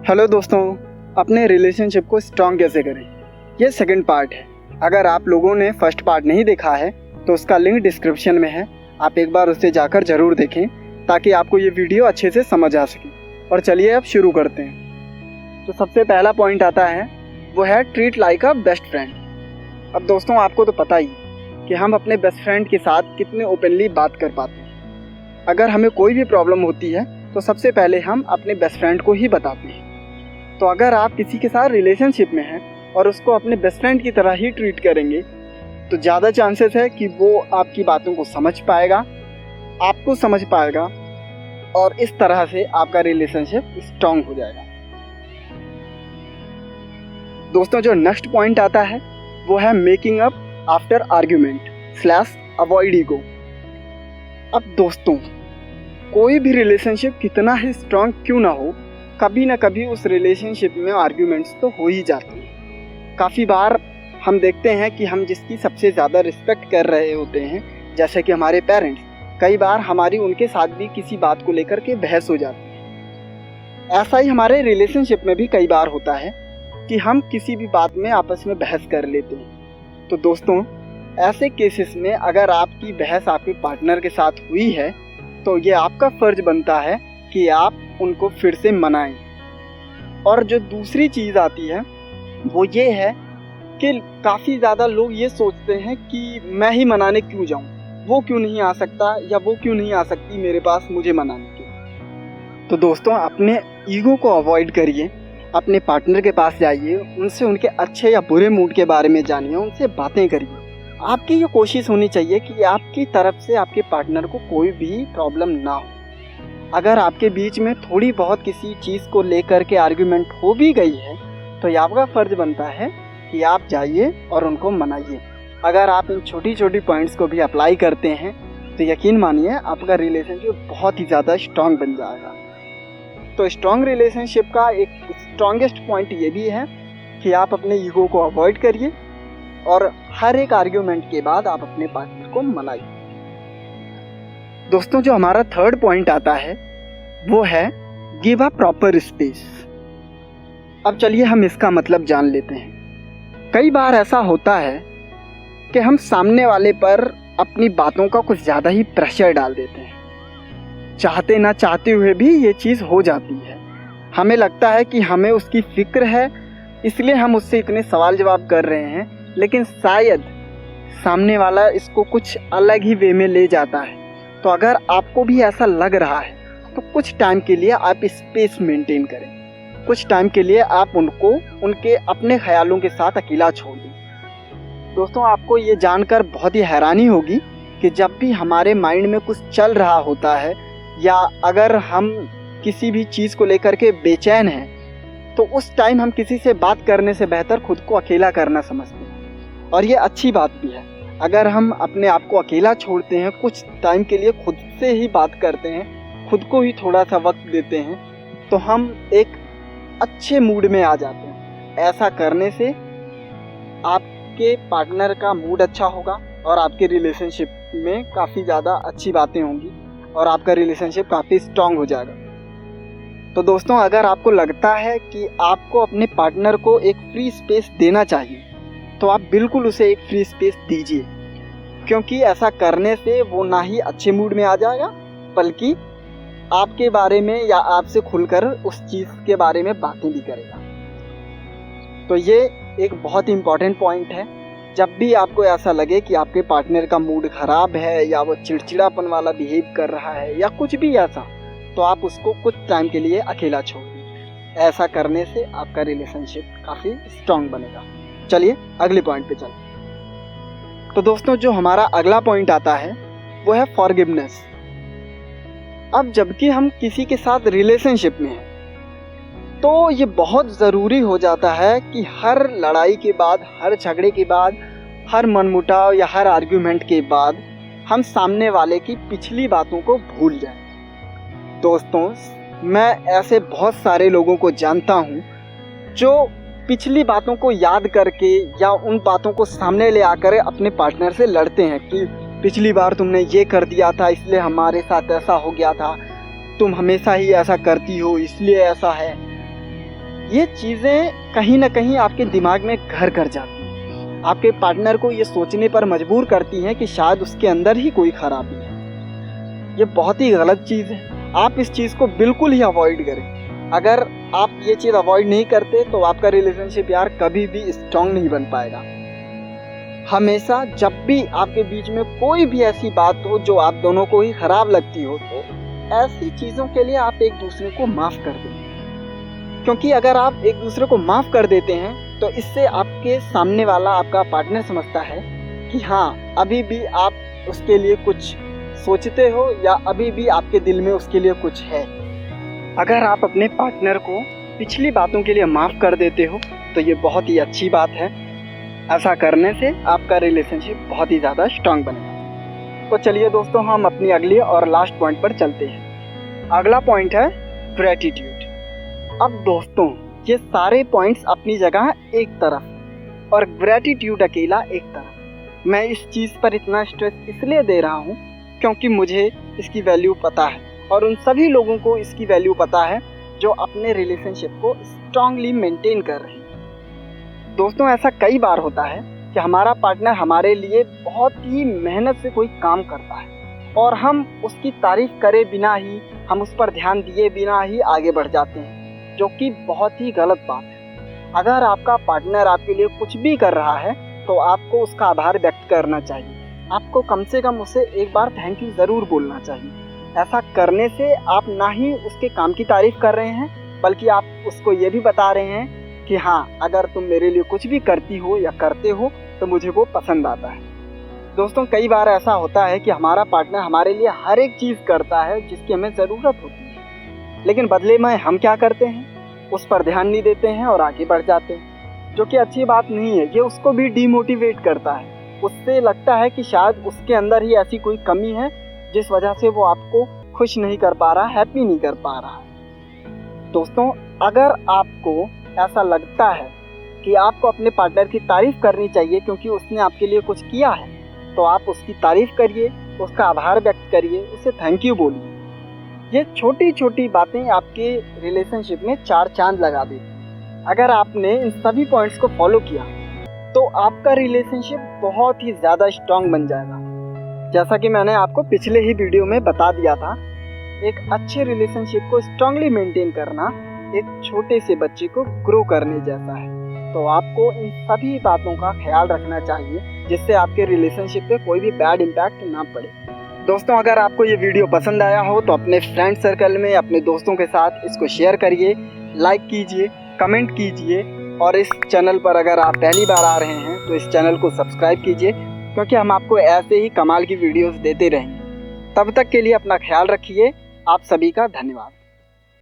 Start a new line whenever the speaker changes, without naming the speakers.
Hello दोस्तों, अपने relationship को स्ट्रॉन्ग कैसे करें, ये सेकंड पार्ट है। अगर आप लोगों ने फर्स्ट पार्ट नहीं देखा है तो उसका लिंक डिस्क्रिप्शन में है, आप एक बार उसे जाकर ज़रूर देखें ताकि आपको ये वीडियो अच्छे से समझ आ सके। और चलिए अब शुरू करते हैं। तो सबसे पहला पॉइंट आता है वो है treat like a best friend. अब दोस्तों आपको तो पता ही कि हम अपने बेस्ट फ्रेंड के साथ कितने ओपनली बात कर पाते हैं। अगर हमें कोई भी प्रॉब्लम होती है तो सबसे पहले हम अपने बेस्ट फ्रेंड को ही बताते हैं। तो अगर आप किसी के साथ रिलेशनशिप में हैं और उसको अपने बेस्ट फ्रेंड की तरह ही ट्रीट करेंगे तो ज़्यादा चांसेस है कि वो आपकी बातों को समझ पाएगा, आपको समझ पाएगा और इस तरह से आपका रिलेशनशिप स्ट्रॉन्ग हो जाएगा। दोस्तों जो नेक्स्ट पॉइंट आता है वो है making up after argument / avoid ego. अब दोस्तों कोई भी रिलेशनशिप कितना ही स्ट्रॉन्ग क्यों ना हो, कभी ना कभी उस रिलेशनशिप में आर्ग्यूमेंट्स तो हो ही जाते हैं। काफ़ी बार हम देखते हैं कि हम जिसकी सबसे ज़्यादा रिस्पेक्ट कर रहे होते हैं, जैसे कि हमारे पेरेंट्स, कई बार हमारी उनके साथ भी किसी बात को लेकर के बहस हो जाती है। ऐसा ही हमारे रिलेशनशिप में भी कई बार होता है कि हम किसी भी बात में आपस में बहस कर लेते हैं। तो दोस्तों ऐसे केसेस में अगर आपकी बहस आपके पार्टनर के साथ हुई है तो ये आपका फ़र्ज बनता है कि आप उनको फिर से मनाएं। और जो दूसरी चीज़ आती है वो ये है कि काफ़ी ज़्यादा लोग ये सोचते हैं कि मैं ही मनाने क्यों जाऊं, वो क्यों नहीं आ सकता या वो क्यों नहीं आ सकती मेरे पास मुझे मनाने के। तो दोस्तों अपने ईगो को अवॉइड करिए, अपने पार्टनर के पास जाइए, उनसे उनके अच्छे या बुरे मूड के बारे में जानिए, उनसे बातें करिए। आपकी ये कोशिश होनी चाहिए कि आपकी तरफ से आपके पार्टनर को कोई भी प्रॉब्लम ना हो। अगर आपके बीच में थोड़ी बहुत किसी चीज़ को लेकर के आर्ग्यूमेंट हो भी गई है तो ये आपका फ़र्ज़ बनता है कि आप जाइए और उनको मनाइए। अगर आप इन छोटी छोटी पॉइंट्स को भी अप्लाई करते हैं तो यकीन मानिए आपका रिलेशनशिप बहुत ही ज़्यादा स्ट्रॉन्ग बन जाएगा। तो स्ट्रॉन्ग रिलेशनशिप का एक स्ट्रॉन्गेस्ट पॉइंट ये भी है कि आप अपने ईगो को अवॉइड करिए और हर एक आर्ग्यूमेंट के बाद आप अपने पार्टनर को मनाइए। दोस्तों जो हमारा थर्ड पॉइंट आता है वो है गिव अ प्रॉपर स्पेस। अब चलिए हम इसका मतलब जान लेते हैं। कई बार ऐसा होता है कि हम सामने वाले पर अपनी बातों का कुछ ज़्यादा ही प्रेशर डाल देते हैं, चाहते ना चाहते हुए भी ये चीज़ हो जाती है। हमें लगता है कि हमें उसकी फिक्र है इसलिए हम उससे इतने सवाल जवाब कर रहे हैं, लेकिन शायद सामने वाला इसको कुछ अलग ही वे में ले जाता है। तो अगर आपको भी ऐसा लग रहा है तो कुछ टाइम के लिए आप स्पेस मेंटेन करें, कुछ टाइम के लिए आप उनको उनके अपने ख्यालों के साथ अकेला छोड़ दें। दोस्तों आपको ये जानकर बहुत ही हैरानी होगी कि जब भी हमारे माइंड में कुछ चल रहा होता है या अगर हम किसी भी चीज़ को लेकर के बेचैन हैं तो उस टाइम हम किसी से बात करने से बेहतर खुद को अकेला करना समझते हैं। और ये अच्छी बात भी है। अगर हम अपने आप को अकेला छोड़ते हैं, कुछ टाइम के लिए खुद से ही बात करते हैं, खुद को ही थोड़ा सा वक्त देते हैं, तो हम एक अच्छे मूड में आ जाते हैं। ऐसा करने से आपके पार्टनर का मूड अच्छा होगा और आपके रिलेशनशिप में काफ़ी ज़्यादा अच्छी बातें होंगी और आपका रिलेशनशिप काफ़ी स्ट्रॉन्ग हो जाएगा। तो दोस्तों अगर आपको लगता है कि आपको अपने पार्टनर को एक फ्री स्पेस देना चाहिए तो आप बिल्कुल उसे एक फ्री स्पेस दीजिए, क्योंकि ऐसा करने से वो ना ही अच्छे मूड में आ जाएगा बल्कि आपके बारे में या आपसे खुलकर उस चीज़ के बारे में बातें भी करेगा। तो ये एक बहुत ही इम्पॉर्टेंट पॉइंट है। जब भी आपको ऐसा लगे कि आपके पार्टनर का मूड ख़राब है या वो चिड़चिड़ापन वाला बिहेव कर रहा है या कुछ भी ऐसा, तो आप उसको कुछ टाइम के लिए अकेला छोड़ दीजिए। ऐसा करने से आपका रिलेशनशिप काफ़ी स्ट्रॉन्ग बनेगा। चलिए अगले पॉइंट पे चलते। तो दोस्तों जो हमारा अगला पॉइंट आता है वो है फॉरगिवनेस। अब जबकि हम किसी के साथ रिलेशनशिप में हैं तो ये बहुत ज़रूरी हो जाता है कि हर लड़ाई के बाद, हर झगड़े के बाद, हर मनमुटाव या हर आर्ग्यूमेंट के बाद हम सामने वाले की पिछली बातों को भूल जाएं। दोस्तों मैं ऐसे बहुत सारे लोगों को जानता हूँ जो पिछली बातों को याद करके या उन बातों को सामने ले आकर अपने पार्टनर से लड़ते हैं कि पिछली बार तुमने ये कर दिया था इसलिए हमारे साथ ऐसा हो गया था, तुम हमेशा ही ऐसा करती हो इसलिए ऐसा है। ये चीज़ें कहीं ना कहीं आपके दिमाग में घर कर जाती हैं, आपके पार्टनर को ये सोचने पर मजबूर करती हैं कि शायद उसके अंदर ही कोई खराबी है। ये बहुत ही गलत चीज़ है, आप इस चीज़ को बिल्कुल ही अवॉइड करें। अगर आप ये चीज़ अवॉइड नहीं करते तो आपका रिलेशनशिप यार कभी भी स्ट्रांग नहीं बन पाएगा। हमेशा जब भी आपके बीच में कोई भी ऐसी बात हो जो आप दोनों को ही खराब लगती हो, तो ऐसी चीज़ों के लिए आप एक दूसरे को माफ़ कर दें, क्योंकि अगर आप एक दूसरे को माफ़ कर देते हैं तो इससे आपके सामने वाला आपका पार्टनर समझता है कि हाँ, अभी भी आप उसके लिए कुछ सोचते हो या अभी भी आपके दिल में उसके लिए कुछ है। अगर आप अपने पार्टनर को पिछली बातों के लिए माफ़ कर देते हो तो ये बहुत ही अच्छी बात है। ऐसा करने से आपका रिलेशनशिप बहुत ही ज़्यादा स्ट्रांग बनेगा। तो चलिए दोस्तों, हम अपनी अगली और लास्ट पॉइंट पर चलते हैं। अगला पॉइंट है ग्रैटिट्यूड। अब दोस्तों, ये सारे पॉइंट्स अपनी जगह एक तरफ और ग्रैटिट्यूड अकेला एक तरफ। मैं इस चीज़ पर इतना स्ट्रेस इसलिए दे रहा हूँ क्योंकि मुझे इसकी वैल्यू पता है और उन सभी लोगों को इसकी वैल्यू पता है जो अपने रिलेशनशिप को स्ट्रांगली मेंटेन कर रहे हैं। दोस्तों, ऐसा कई बार होता है कि हमारा पार्टनर हमारे लिए बहुत ही मेहनत से कोई काम करता है और हम उसकी तारीफ करे बिना ही, हम उस पर ध्यान दिए बिना ही आगे बढ़ जाते हैं, जो कि बहुत ही गलत बात है। अगर आपका पार्टनर आपके लिए कुछ भी कर रहा है तो आपको उसका आभार व्यक्त करना चाहिए। आपको कम से कम उसे एक बार थैंक यू ज़रूर बोलना चाहिए। ऐसा करने से आप ना ही उसके काम की तारीफ कर रहे हैं, बल्कि आप उसको ये भी बता रहे हैं कि हाँ, अगर तुम मेरे लिए कुछ भी करती हो या करते हो तो मुझे वो पसंद आता है। दोस्तों, कई बार ऐसा होता है कि हमारा पार्टनर हमारे लिए हर एक चीज़ करता है जिसकी हमें ज़रूरत होती है, लेकिन बदले में हम क्या करते हैं, उस पर ध्यान नहीं देते हैं और आगे बढ़ जाते हैं, जो कि अच्छी बात नहीं है। ये उसको भी डिमोटिवेट करता है। उससे लगता है कि शायद उसके अंदर ही ऐसी कोई कमी है जिस वजह से वो आपको खुश नहीं कर पा रहा, हैप्पी नहीं कर पा रहा है। दोस्तों, अगर आपको ऐसा लगता है कि आपको अपने पार्टनर की तारीफ़ करनी चाहिए क्योंकि उसने आपके लिए कुछ किया है, तो आप उसकी तारीफ़ करिए, उसका आभार व्यक्त करिए, उसे थैंक यू बोलिए। ये छोटी छोटी बातें आपके रिलेशनशिप में 4 चांद लगा देती। अगर आपने इन सभी पॉइंट्स को फॉलो किया तो आपका रिलेशनशिप बहुत ही ज़्यादा स्ट्रांग बन जाएगा। जैसा कि मैंने आपको पिछले ही वीडियो में बता दिया था, एक अच्छे रिलेशनशिप को स्ट्रांगली मेंटेन करना एक छोटे से बच्चे को ग्रो करने जैसा है। तो आपको इन सभी बातों का ख्याल रखना चाहिए जिससे आपके रिलेशनशिप पे कोई भी बैड इम्पैक्ट ना पड़े। दोस्तों, अगर आपको ये वीडियो पसंद आया हो तो अपने फ्रेंड सर्कल में अपने दोस्तों के साथ इसको शेयर करिए, लाइक कीजिए, कमेंट कीजिए और इस चैनल पर अगर आप पहली बार आ रहे हैं तो इस चैनल को सब्सक्राइब कीजिए, क्योंकि हम आपको ऐसे ही कमाल की वीडियोस देते रहेंगे। तब तक के लिए अपना ख्याल रखिए। आप सभी का धन्यवाद।